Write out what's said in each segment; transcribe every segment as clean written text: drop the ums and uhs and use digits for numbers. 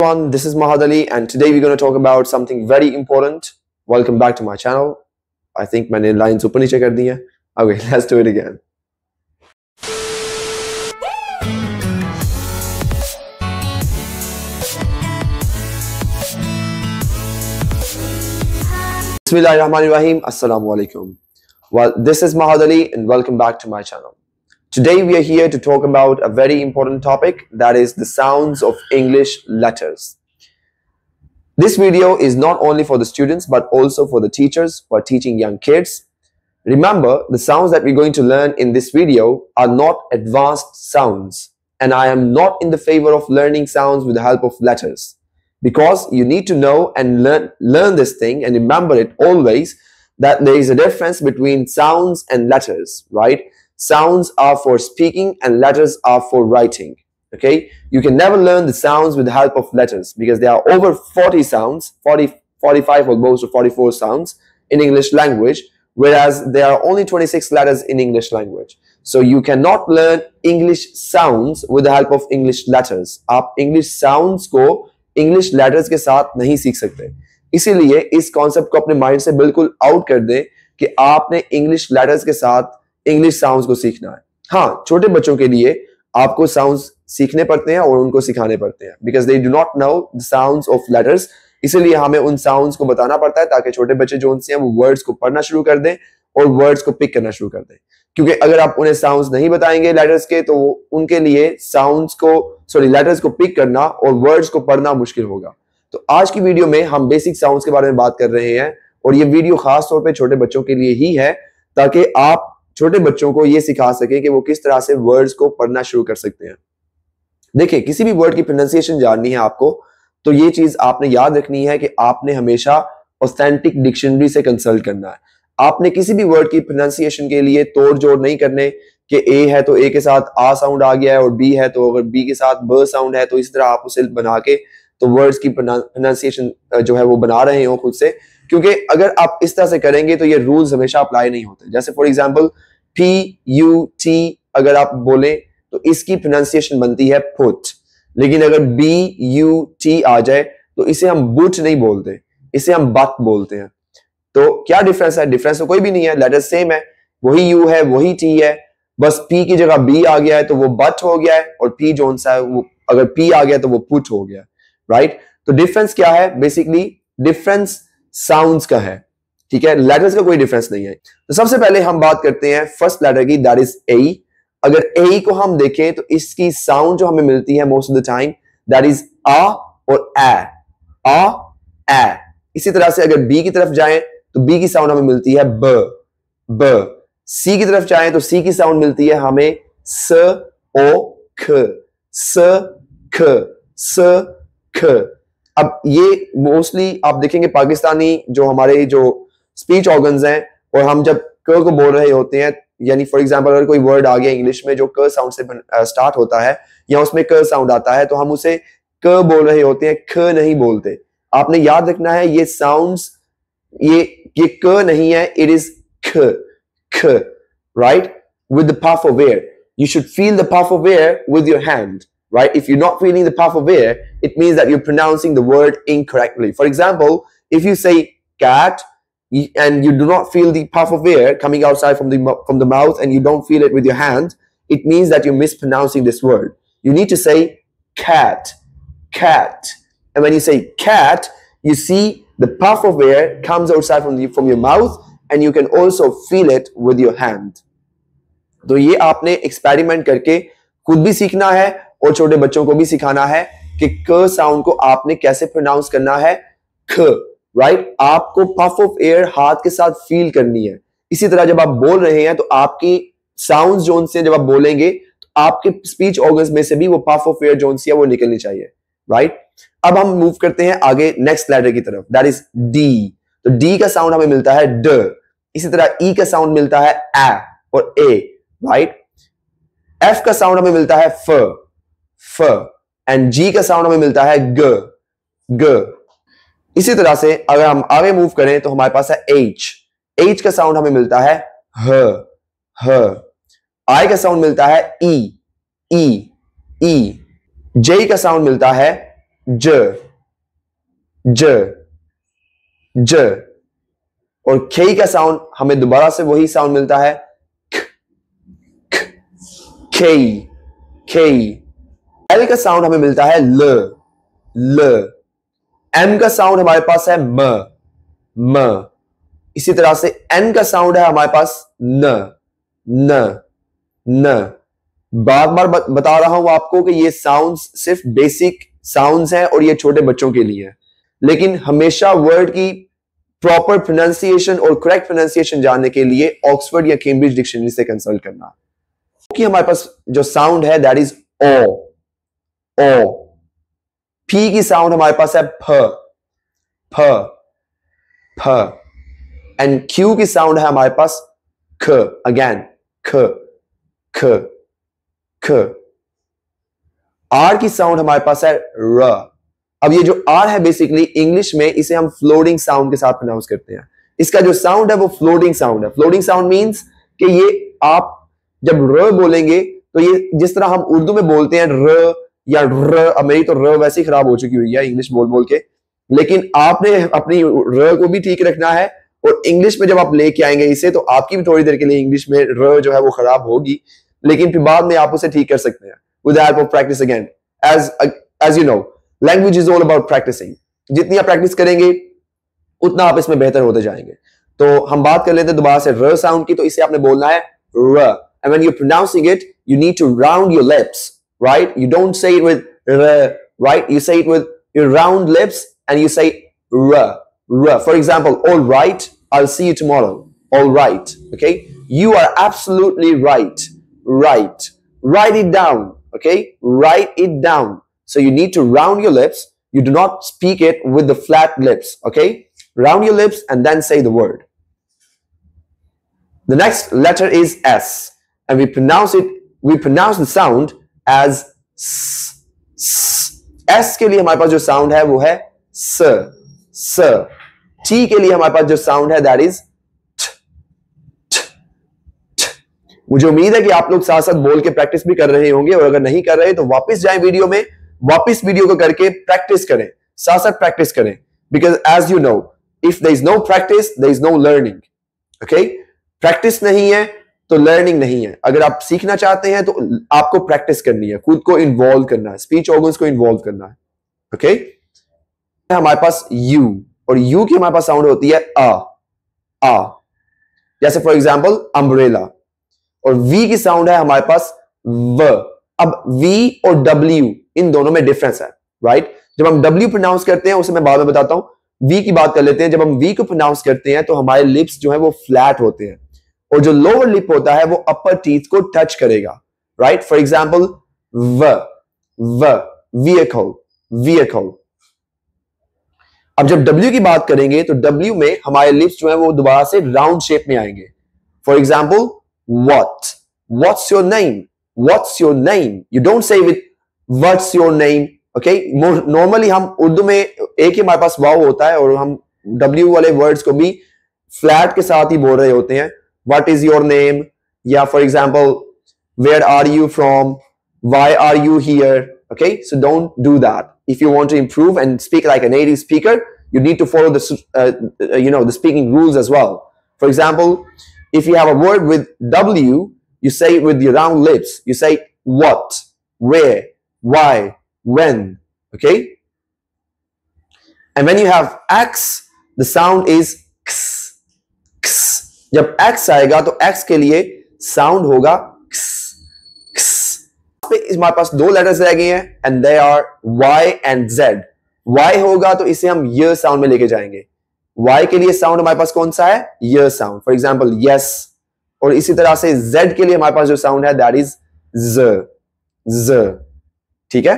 Everyone, this is Mahad Ali and today we're going to talk about something very important. Welcome back to my channel. I think मैंने lines ऊपर नीचे कर दी हैं. Okay, let's do it again. Bismillahirrahmanirrahim. Assalamu alaikum. Well, this is Mahad Ali and welcome back to my channel. Today we are here to talk about a very important topic, that is the sounds of English letters. This video is not only for the students but also for the teachers who are teaching young kids. Remember, the sounds that we're going to learn in this video are not advanced sounds, and I am not in the favor of learning sounds with the help of letters, because you need to know and learn this thing and remember it always, that there is a difference between sounds and letters, right? Sounds are for speaking and letters are for writing. Okay, you can never learn the sounds with the help of letters because there are over 40 sounds, 45 almost, or 44 sounds in English language, whereas there are only 26 letters in English language. So you cannot learn English sounds with the help of English letters. आप English sounds को English letters के साथ नहीं सीख सकते. इसीलिए इस concept को अपने mind से बिल्कुल out कर दें कि आपने English letters के साथ English sounds को सीखना है. हाँ, छोटे बच्चों के लिए आपको sounds सीखने पड़ते हैं और उनको सिखाने पड़ते हैं, because they do not know the sounds of letters. इसीलिए हमें उन sounds को बताना पड़ता है ताकि छोटे बच्चे जो उनसे हैं वो words को पढ़ना शुरू कर दें और words को pick करना शुरू कर दें. क्योंकि अगर आप उन्हें sounds नहीं बताएंगे letters के, तो उनके लिए letters को pick करना और words को पढ़ना मुश्किल होगा. तो आज की वीडियो में हम basic sounds के बारे में बात कर रहे हैं और ये वीडियो खास तौर पे छोटे बच्चों के लिए ही है, ताकि आप छोटे बच्चों को ये सिखा सके कि वो किस तरह से वर्ड्स को पढ़ना शुरू कर सकते हैं. देखिए, किसी भी वर्ड की प्रोनाउंसिएशन जाननी है आपको, तो ये चीज आपने याद रखनी है कि आपने हमेशा ऑथेंटिक डिक्शनरी से कंसल्ट करना है. आपने किसी भी वर्ड की प्रोनाउंसिएशन के लिए तोड़ जोड़ नहीं करने कि ए है तो ए के साथ आ साउंड आ गया है और बी है तो अगर बी के साथ ब साउंड है तो इस तरह आप उसे बना के तो वर्ड्स की प्रोनाउंसिएशन जो है वो बना रहे हो खुद से. क्योंकि अगर आप इस तरह से करेंगे तो ये रूल्स हमेशा अप्लाई नहीं होते. जैसे फॉर एग्जांपल PUT अगर आप बोलें तो इसकी प्रोनाउंसिएशन बनती है पुट, लेकिन अगर BUT आ जाए तो इसे हम बुट नहीं बोलते, इसे हम बट बोलते हैं. तो क्या डिफरेंस है? डिफरेंस तो कोई भी नहीं है, लेटर सेम है, वही U है वही T है, बस P की जगह B आ गया है तो वो बट हो गया है और P जो सा है वो अगर P आ गया तो वो पुट हो गया. राइट, तो डिफरेंस क्या है? बेसिकली डिफरेंस साउंड्स का है. ठीक है, लेटर्स का कोई डिफरेंस नहीं है. तो सबसे पहले हम बात करते हैं फर्स्ट लेटर की, दैट इज ए. अगर ए को हम देखें तो इसकी साउंड जो हमें मिलती है most of the time, that is uh और ए, आ ए. इसी तरह से अगर बी की तरफ जाएं तो बी की साउंड हमें मिलती है ब ब. सी की तरफ जाएं तो सी की साउंड मिलती है हमें स ओ ख, स ख, स ख. अब ये मोस्टली आप देखेंगे पाकिस्तानी जो हमारे जो स्पीच ऑर्गन्स हैं, और हम जब क को बोल रहे होते हैं, यानी फॉर एग्जांपल अगर कोई वर्ड आ गया इंग्लिश में जो क साउंड से स्टार्ट होता है या उसमें क साउंड आता है, तो हम उसे क बोल रहे होते हैं, ख नहीं बोलते. आपने याद रखना है ये साउंड्स, ये क नहीं है, इट इज ख ख. Right, with the puff of air. You should feel the puff of air with your hand. Right? If you're not feeling the puff of air, it means that you're pronouncing the word incorrectly. For example, if you say cat and you do not feel the puff of air coming outside from the mouth and you don't feel it with your hand, it means that you're mispronouncing this word. You need to say cat, cat. And when you say cat, you see the puff of air comes outside from your mouth and you can also feel it with your hand. तो ये आपने experiment करके खुद भी सीखना है और छोटे बच्चों को भी सिखाना है कि क साउंड को आपने कैसे प्रोनाउंस करना है, ख. राइट, आपको पफ ऑफ एयर हाथ के साथ फील करनी है. इसी तरह जब आप बोल रहे हैं तो आपकी साउंड्स जोन से जब आप बोलेंगे तो आपके स्पीच ऑर्गन्स में से भी वो पफ ऑफ एयर जोन सी है वो निकलनी चाहिए. राइट, अब हम मूव करते हैं आगे नेक्स्ट लेटर की तरफ, दैट इज डी. तो डी का साउंड हमें मिलता है ड. इसी तरह ई का साउंड मिलता है ए और ए. राइट, एफ का साउंड हमें मिलता है फ फ, एंड जी का साउंड हमें मिलता है ग ग. इसी तरह से अगर हम आगे मूव करें तो हमारे पास है एच. एच का साउंड हमें मिलता है ह ह. आई का साउंड मिलता है ई ई ई. जे का साउंड मिलता है ज, ज, ज। और खे का साउंड हमें दोबारा से वही साउंड मिलता है, खेई, खेई। एल का साउंड हमें मिलता है ल, ल। एम का साउंड हमारे पास है म, म। इसी तरह से एन का साउंड है हमारे पास न, न, न। बार बार बता रहा हूं आपको कि ये साउंड्स सिर्फ बेसिक साउंड्स हैं और ये छोटे बच्चों के लिए है, लेकिन हमेशा वर्ड की प्रॉपर प्रोनाउंसिएशन और करेक्ट प्रोनाउंसिएशन जानने के लिए ऑक्सफोर्ड या कैम्ब्रिज डिक्शनरी से कंसल्ट करना। कि हमारे पास जो साउंड है that is O, O. P की साउंड हमारे पास है फ, फ, फ। एंड क्यू की साउंड है हमारे पास ख, अगेन ख, ख, ख। आर की साउंड हमारे पास है र। अब ये जो आर है बेसिकली इंग्लिश में इसे हम फ्लोटिंग साउंड के साथ प्रोनाउंस करते हैं। इसका जो साउंड है वो फ्लोटिंग साउंड है। फ्लोटिंग साउंड मींस कि ये आप जब र बोलेंगे तो ये जिस तरह हम उर्दू में बोलते हैं र या र, अब मेरी तो र वैसे ही खराब हो चुकी हुई है इंग्लिश बोल बोल के, लेकिन आपने अपनी र को भी ठीक रखना है और इंग्लिश में जब आप लेके आएंगे इसे तो आपकी भी थोड़ी देर के लिए इंग्लिश में र जो है वो खराब होगी, लेकिन फिर बाद में आप उसे ठीक कर सकते हैं with the help of practice again. As you know, language is all about practicing. जितनी आप प्रैक्टिस करेंगे उतना आप इसमें बेहतर होते जाएंगे। तो हम बात कर लेते हैं दोबारा से र साउंड की। तो इसे आपने बोलना है र, and when you're pronouncing it you need to round your lips, right? You don't say it with r, right? You say it with your round lips and you say r, r. For example, all right, I'll see you tomorrow. All right, okay? You are absolutely right, right. Write it down, okay? Write it down. So you need to round your lips. You do not speak it with the flat lips, okay? Round your lips and then say the word. The next letter is S, and we pronounce the sound as S, S. S के लिए हमारे पास जो sound है वो है स, स। T के लिए हमारे पास जो साउंड है that is T, T, T. मुझे उम्मीद है कि आप लोग साथ साथ बोल के प्रैक्टिस भी कर रहे होंगे, और अगर नहीं कर रहे तो वापस जाएं वीडियो में, वापस वीडियो को करके प्रैक्टिस करें, साथ साथ प्रैक्टिस करें। Because as you know, if there is no practice there is no learning, okay? Practice नहीं है तो लर्निंग नहीं है। अगर आप सीखना चाहते हैं तो आपको प्रैक्टिस करनी है, खुद को इन्वॉल्व करना है, स्पीच ऑर्गन्स को इन्वॉल्व करना है, ओके? हमारे पास यू, और यू की हमारे पास साउंड होती है आ, आ। जैसे फॉर एग्जाम्पल अम्ब्रेला। और वी की साउंड है हमारे पास व। अब वी और डब्ल्यू इन दोनों में डिफरेंस है, राइट? जब हम डब्ल्यू प्रोनाउंस करते हैं उसे मैं बाद में बताता हूं। वी की बात कर लेते हैं। जब हम वी को प्रोनाउंस करते हैं तो हमारे लिप्स जो है वो फ्लैट होते हैं, और जो लोअर लिप होता है वो अपर टीथ को टच करेगा, राइट? फॉर एग्जाम्पल व, व, व्हीकल, व्हीकल। अब जब डब्ल्यू की बात करेंगे तो डब्ल्यू में हमारे लिप्स जो है वो दोबारा से राउंड शेप में आएंगे। For example what, what's your name, what's your name. You don't say with what's your name, okay? Normally हम उर्दू में एक ही हमारे पास वाव होता है और हम W वाले वर्ड्स को भी फ्लैट के साथ ही बोल रहे होते हैं। What is your name, या for example where are you from, why are you here, okay? So don't do that. If you want to improve and speak like a native speaker, you need to follow the speaking rules as well. For example, if you have a word with W, you say it with your round lips. You say what, where, why, when, okay? And when you have X, the sound is X, X. जब X आएगा तो X के लिए sound होगा X, X. हमारे पास दो letters रह गए हैं and they are Y and Z. Y होगा तो इसे हम य sound में लेके जाएंगे। Y के लिए साउंड हमारे पास कौन सा है? य साउंड। For example yes. और इसी तरह से Z के लिए हमारे पास जो साउंड है दैट इज ज, ज, ठीक है?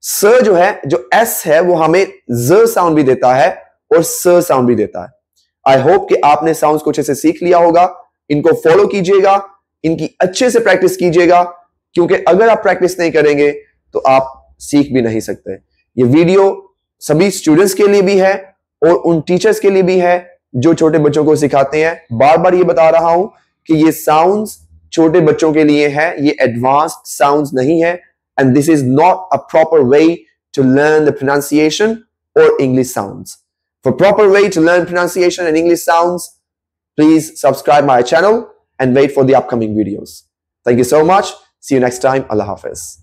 स जो है, जो S है वो हमें ज साउंड भी देता है और स साउंड भी देता है। आई होप कि आपने साउंड्स कुछ ऐसे सीख लिया होगा। इनको फॉलो कीजिएगा, इनकी अच्छे से प्रैक्टिस कीजिएगा, क्योंकि अगर आप प्रैक्टिस नहीं करेंगे तो आप सीख भी नहीं सकते। ये वीडियो सभी स्टूडेंट्स के लिए भी है और उन टीचर्स के लिए भी है जो छोटे बच्चों को सिखाते हैं। बार बार ये बता रहा हूं कि ये साउंड्स छोटे बच्चों के लिए है, ये एडवांस्ड साउंड्स नहीं है, and this is not a proper way to learn the pronunciation or English sounds. For proper way to learn pronunciation and English sounds, please subscribe my channel and wait for the upcoming videos. Thank you so much. See you next time. Allah Hafiz.